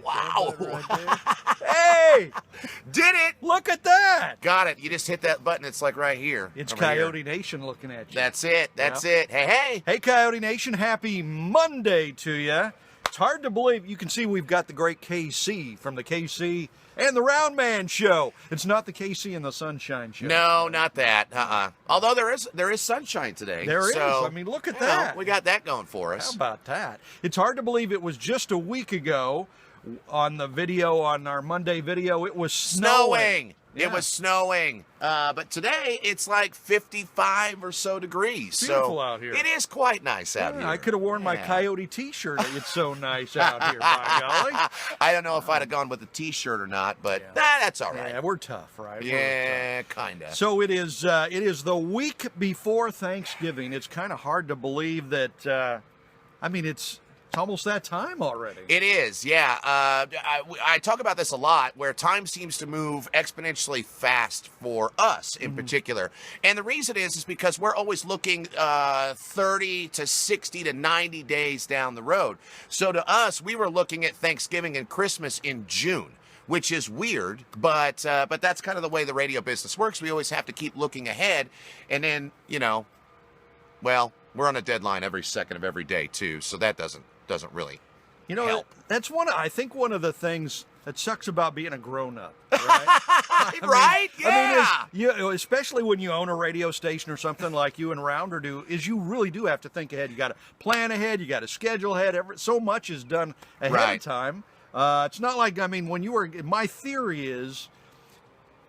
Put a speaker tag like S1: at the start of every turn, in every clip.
S1: Wow.
S2: Right there. Hey!
S1: Did it!
S2: Look at that!
S1: Got it. You just hit that button. It's like right here.
S2: It's
S1: over
S2: Coyote
S1: here.
S2: Nation looking at you.
S1: That's it. That's it. Hey, hey.
S2: Hey, Coyote Nation, happy Monday to you. It's hard to believe. You can see we've got the great KC from the KC and the Roundman show. It's not the KC and the Sunshine show.
S1: No, not that. Although there is sunshine today.
S2: There is.
S1: So,
S2: I mean, look at that.
S1: We got that going for us.
S2: How about that? It's hard to believe it was just a week ago on the video, on our Monday video, it was snowing.
S1: Yeah. It was snowing. But today it's like 55 or so degrees.
S2: Beautiful out here.
S1: It is quite nice out here.
S2: I could have worn my Coyote t-shirt. It's so nice out here, by golly.
S1: I don't know if I'd have gone with a t-shirt or not, but that's all right.
S2: Yeah, we're tough, right?
S1: Yeah, kind of.
S2: So it is the week before Thanksgiving. It's kind of hard to believe that, it's almost that time already.
S1: It is, yeah. I talk about this a lot, where time seems to move exponentially fast for us in particular. And the reason is because we're always looking 30 to 60 to 90 days down the road. So to us, we were looking at Thanksgiving and Christmas in June, which is weird, but that's kind of the way the radio business works. We always have to keep looking ahead, and then, we're on a deadline every second of every day too, so that doesn't really help.
S2: That's one of the things that sucks about being a grown-up, right?
S1: Right? Yeah.
S2: Especially when you own a radio station or something like you and Rounder do, is you really do have to think ahead. You got to plan ahead. You got to schedule ahead. So much is done ahead of time. It's not like, when you were, my theory is,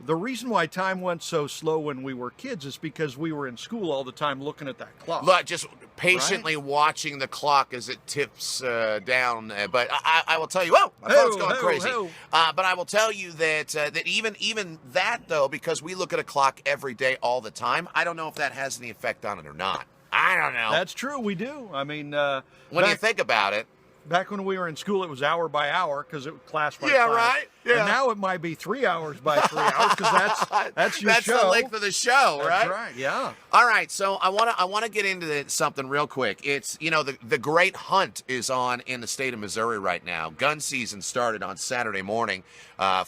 S2: the reason why time went so slow when we were kids is because we were in school all the time looking at that clock.
S1: Look, just patiently watching the clock as it tips down. But I will tell you, my phone's going crazy. But I will tell you that even that, though, because we look at a clock every day all the time, I don't know if that has any effect on it or not. I don't know.
S2: That's true. We do.
S1: When you think about it.
S2: Back when we were in school, it was hour by hour because it was class by class.
S1: Yeah, right. Yeah.
S2: And now it might be 3 hours by 3 hours because that's your show.
S1: That's the length of the show, right?
S2: That's right. Yeah.
S1: All right. So I want to get into something real quick. It's the great hunt is on in the state of Missouri right now. Gun season started on Saturday morning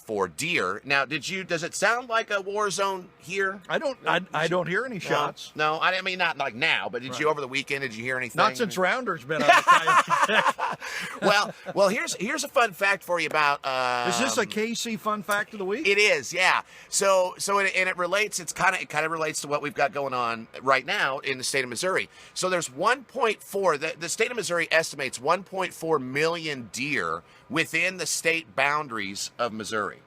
S1: for deer. Now, does it sound like a war zone here?
S2: I don't hear any shots.
S1: No, I mean not like now, but did you over the weekend? Did you hear anything?
S2: Not since Rounder's been on the Coyote Deck.
S1: Well, here's a fun fact for you about.
S2: Is this a KC fun fact of the week?
S1: It is, yeah. So it relates. It kind of relates to what we've got going on right now in the state of Missouri. So there's 1.4. The state of Missouri estimates 1.4 million deer within the state boundaries of Missouri.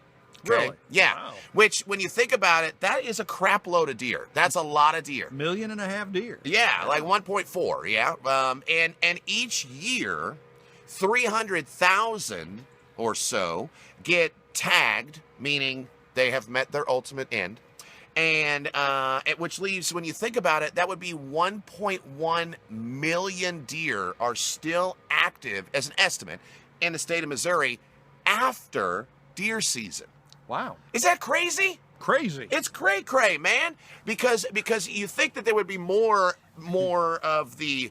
S1: Okay?
S2: Really?
S1: Yeah.
S2: Wow.
S1: Which, when you think about it, that is a crap load of deer. That's a lot of deer.
S2: 1.5 million deer.
S1: Yeah, like 1.4. Yeah. And each year, 300,000 or so get tagged, meaning they have met their ultimate end. And which leaves, when you think about it, that would be 1.1 million deer are still active, as an estimate, in the state of Missouri after deer season.
S2: Wow.
S1: Is that crazy?
S2: Crazy.
S1: It's cray, man. Because you think that there would be more of the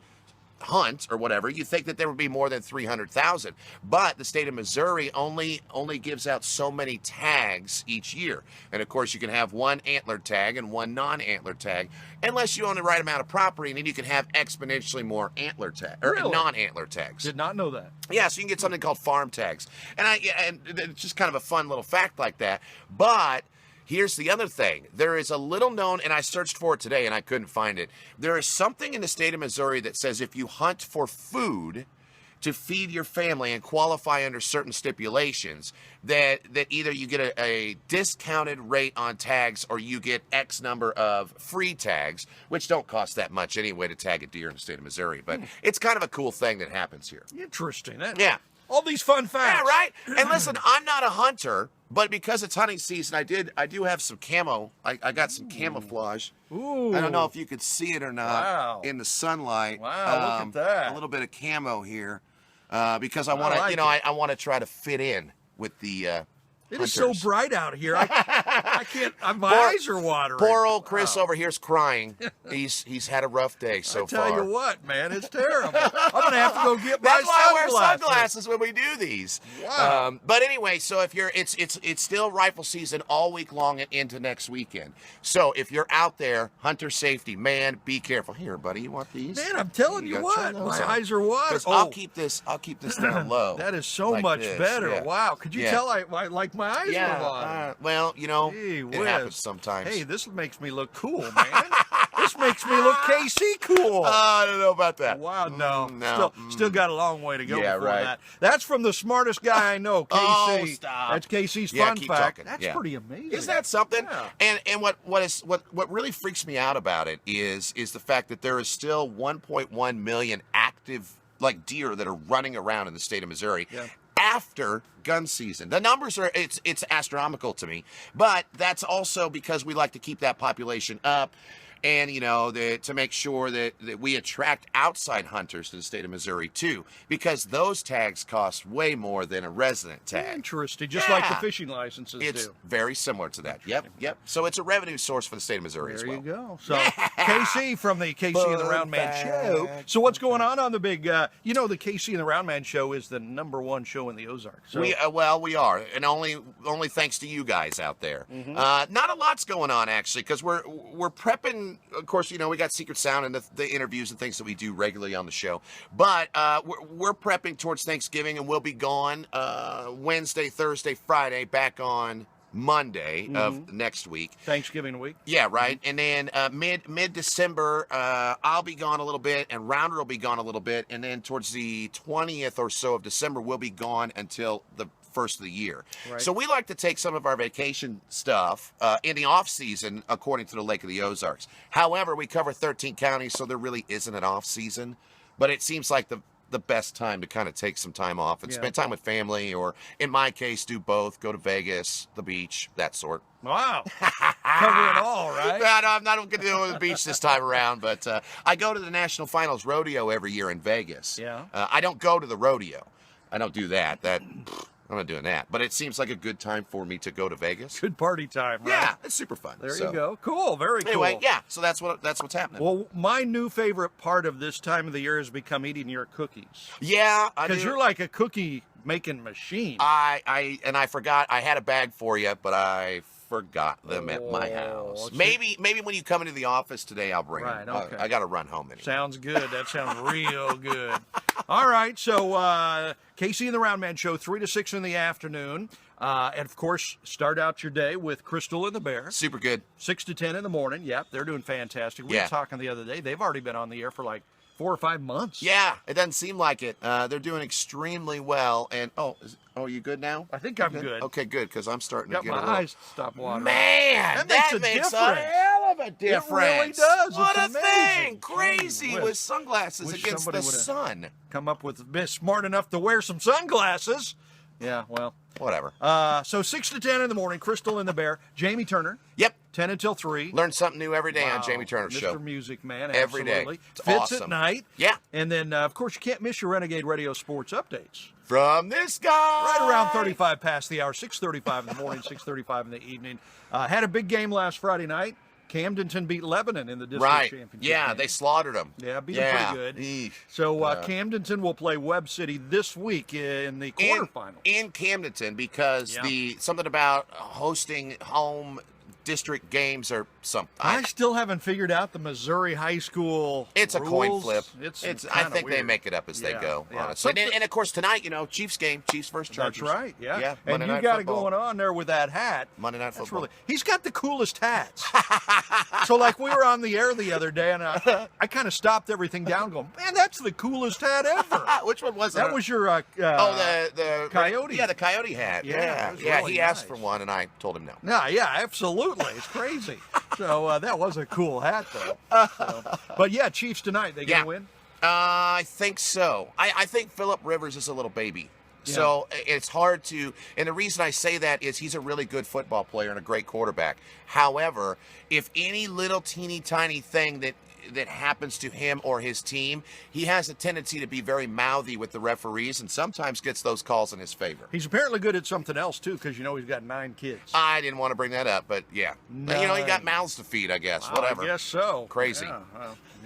S1: hunt or whatever. You think that there would be more than 300,000, but the state of Missouri only gives out so many tags each year. And of course, you can have one antler tag and one non-antler tag, unless you own the right amount of property, and then you can have exponentially more antler tag or non-antler tags.
S2: Did not know that.
S1: Yeah, so you can get something called farm tags, and it's just kind of a fun little fact like that. But here's the other thing. There is a little known, and I searched for it today and I couldn't find it. There is something in the state of Missouri that says if you hunt for food to feed your family and qualify under certain stipulations, that either you get a discounted rate on tags or you get X number of free tags, which don't cost that much anyway to tag a deer in the state of Missouri. But it's kind of a cool thing that happens here.
S2: Interesting.
S1: Yeah.
S2: All these fun facts.
S1: Yeah, right? And listen, I'm not a hunter, but because it's hunting season, I do have some camo. I got some camouflage.
S2: Ooh.
S1: I don't know if you could see it or not in the sunlight.
S2: Wow, look at that.
S1: A little bit of camo here. Because I want to,
S2: like
S1: I want to try to fit in with the
S2: It is so bright out here. I can't. My eyes are watering.
S1: Poor old Chris over here is crying. He's had a rough day so far.
S2: I tell you what, man, it's terrible. I'm gonna have to go get my
S1: That's why I wear
S2: sunglasses.
S1: sunglasses when we do these.
S2: Wow.
S1: But anyway, so if you're, it's still rifle season all week long and into next weekend. So if you're out there, hunter safety, man, be careful. Here, buddy, you want these?
S2: Man, I'm telling you what, my eyes are watering.
S1: I'll keep this down low.
S2: That is so
S1: like
S2: much
S1: this.
S2: better.
S1: Yeah.
S2: Wow. Could you tell I like my eyes were watering?
S1: Well, you know,
S2: Gee
S1: it
S2: whiz.
S1: happens sometimes.
S2: Hey, this makes me look cool, man. This makes me look KC cool.
S1: I don't know about that.
S2: Wow, no.
S1: No.
S2: Still got a long way to go before
S1: right.
S2: that. That's from the smartest guy I know, KC.
S1: Oh, stop.
S2: That's KC's
S1: Yeah,
S2: fun
S1: keep
S2: fact.
S1: talking.
S2: That's
S1: Yeah.
S2: pretty amazing.
S1: Isn't that something?
S2: Yeah.
S1: And what really freaks me out about it is the fact that there is still 1.1 million active deer that are running around in the state of Missouri.
S2: Yeah.
S1: After gun season. The numbers are it's astronomical to me, but that's also because we like to keep that population up. And, you know, to make sure that we attract outside hunters to the state of Missouri, too, because those tags cost way more than a resident tag.
S2: Interesting, just like the fishing licenses
S1: It's
S2: do.
S1: very similar to that. Yep. So it's a revenue source for the state of Missouri as well.
S2: There you go. So KC from the KC and the Roundman show. So what's going on the big, the KC and the Roundman show is the #1 show in the Ozarks. So.
S1: We are, and only thanks to you guys out there. Not a lot's going on, actually, because we're prepping. Of course, we got Secret Sound and the interviews and things that we do regularly on the show. But we're prepping towards Thanksgiving, and we'll be gone Wednesday, Thursday, Friday, back on Monday of next week.
S2: Thanksgiving week.
S1: Yeah, right. And then mid-December, I'll be gone a little bit, and Rounder will be gone a little bit. And then towards the 20th or so of December, we'll be gone until the first of the year.
S2: Right.
S1: So we like to take some of our vacation stuff in the off season, according to the Lake of the Ozarks. However, we cover 13 counties, so there really isn't an off season. But it seems like the best time to kind of take some time off and spend time with family, or in my case, do both. Go to Vegas, the beach, that sort.
S2: Wow. Cover it all, right?
S1: No, I'm not going to do the beach this time around, but I go to the National Finals Rodeo every year in Vegas.
S2: Yeah.
S1: I don't go to the rodeo. I don't do that. I'm not doing that. But it seems like a good time for me to go to Vegas.
S2: Good party time, right?
S1: Yeah, it's super fun.
S2: There you go. Cool. Very cool.
S1: Anyway, yeah. So that's what's happening.
S2: Well, my new favorite part of this time of the year has become eating your cookies.
S1: Yeah,
S2: Because you're like a cookie making machine.
S1: I forgot. I had a bag for you, but I forgot them at my house. Maybe when you come into the office today, I'll bring them.
S2: Right, okay.
S1: I got to run home anyway.
S2: Sounds good. That sounds real good. All right, so KC and the Roundman show, 3 to 6 in the afternoon. And, of course, start out your day with Crystal and the Bear.
S1: Super good.
S2: 6 to 10 in the morning. Yep, they're doing fantastic. We were talking the other day. They've already been on the air for like 4 or 5 months.
S1: Yeah, it doesn't seem like it. They're doing extremely well. And, you good now?
S2: I think I'm good.
S1: Okay, good, because I'm starting to get
S2: my
S1: a little...
S2: eyes stop watering.
S1: Man, that makes a hell of a difference.
S2: It really does.
S1: What
S2: It's
S1: a
S2: amazing.
S1: thing. Crazy with sunglasses against the sun.
S2: Come up with smart enough to wear some sunglasses. Yeah, well.
S1: Whatever.
S2: So 6 to 10 in the morning, Crystal and the Bear. Jamie Turner.
S1: Yep.
S2: 10 until 3.
S1: Learn something new every day on Jamie Turner's
S2: Mr.
S1: show.
S2: Music Man,
S1: Every day.
S2: absolutely.
S1: It's
S2: Fits
S1: awesome.
S2: at night.
S1: Yeah.
S2: And then, of course, you can't miss your Renegade Radio Sports updates.
S1: From this guy.
S2: Right around 35 past the hour, 6:35 in the morning, 6:35 in the evening. Had a big game last Friday night. Camdenton beat Lebanon in the district championship.
S1: Yeah,
S2: game.
S1: they slaughtered them.
S2: Yeah, beat them pretty good.
S1: Eesh.
S2: So Camdenton will play Webb City this week in the quarterfinals.
S1: In Camdenton, because something about hosting home district games or something.
S2: I still haven't figured out the Missouri high school
S1: It's
S2: rules.
S1: a coin flip.
S2: It's
S1: I think
S2: weird.
S1: they make it up as they go,
S2: yeah.
S1: honestly. And of course, tonight, Chiefs game, Chiefs versus
S2: That's
S1: Chargers.
S2: right, yeah. And
S1: Monday
S2: you
S1: Night
S2: got
S1: Football.
S2: it going on there with that hat.
S1: Monday Night Football.
S2: He's got the coolest hats. So, like, we were on the air the other day, and I kind of stopped everything down going, man, that's the coolest hat ever.
S1: Which one was it?
S2: That was your
S1: the
S2: Coyote.
S1: Yeah, the Coyote hat.
S2: Yeah, it was really
S1: he asked
S2: nice.
S1: for one, and I told him no.
S2: No, yeah, absolutely. It's crazy. So that was a cool hat, though. But yeah, Chiefs tonight. They gonna win?
S1: I think so. I think Phillip Rivers is a little baby. So it's hard to, and the reason I say that is he's a really good football player and a great quarterback. However, if any little teeny tiny thing that that happens to him or his team, he has a tendency to be very mouthy with the referees and sometimes gets those calls in his favor.
S2: He's apparently good at something else, too, because, he's got 9 kids.
S1: I didn't want to bring that up, but yeah. He got mouths to feed, I guess.
S2: Well,
S1: whatever.
S2: I guess so.
S1: Crazy.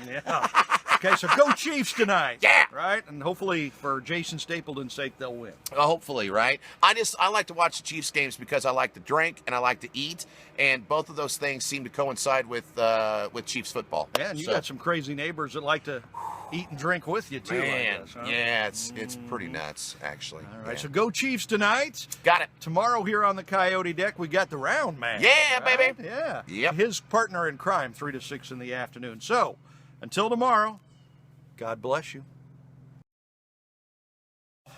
S2: Yeah. Okay, so go Chiefs tonight.
S1: Yeah.
S2: Right? And hopefully, for Jason Stapleton's sake, they'll win.
S1: Hopefully, right? I like to watch the Chiefs games because I like to drink and I like to eat, and both of those things seem to coincide with Chiefs football.
S2: Yeah, and you got some crazy neighbors that like to eat and drink with you, too,
S1: Man,
S2: I guess, huh?
S1: yeah, it's pretty nuts, actually.
S2: All right,
S1: Yeah.
S2: so go Chiefs tonight.
S1: Got it.
S2: Tomorrow here on the Coyote Deck, we got the Roundman.
S1: Yeah,
S2: right?
S1: baby.
S2: Yeah.
S1: Yep.
S2: His partner in crime, 3 to 6 in the afternoon. So, until tomorrow, God bless you.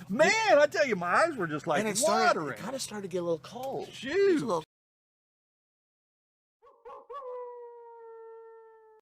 S2: Man, I tell you, my eyes were just like
S1: And it
S2: watering.
S1: kind of started to get a little cold.
S2: Shoot.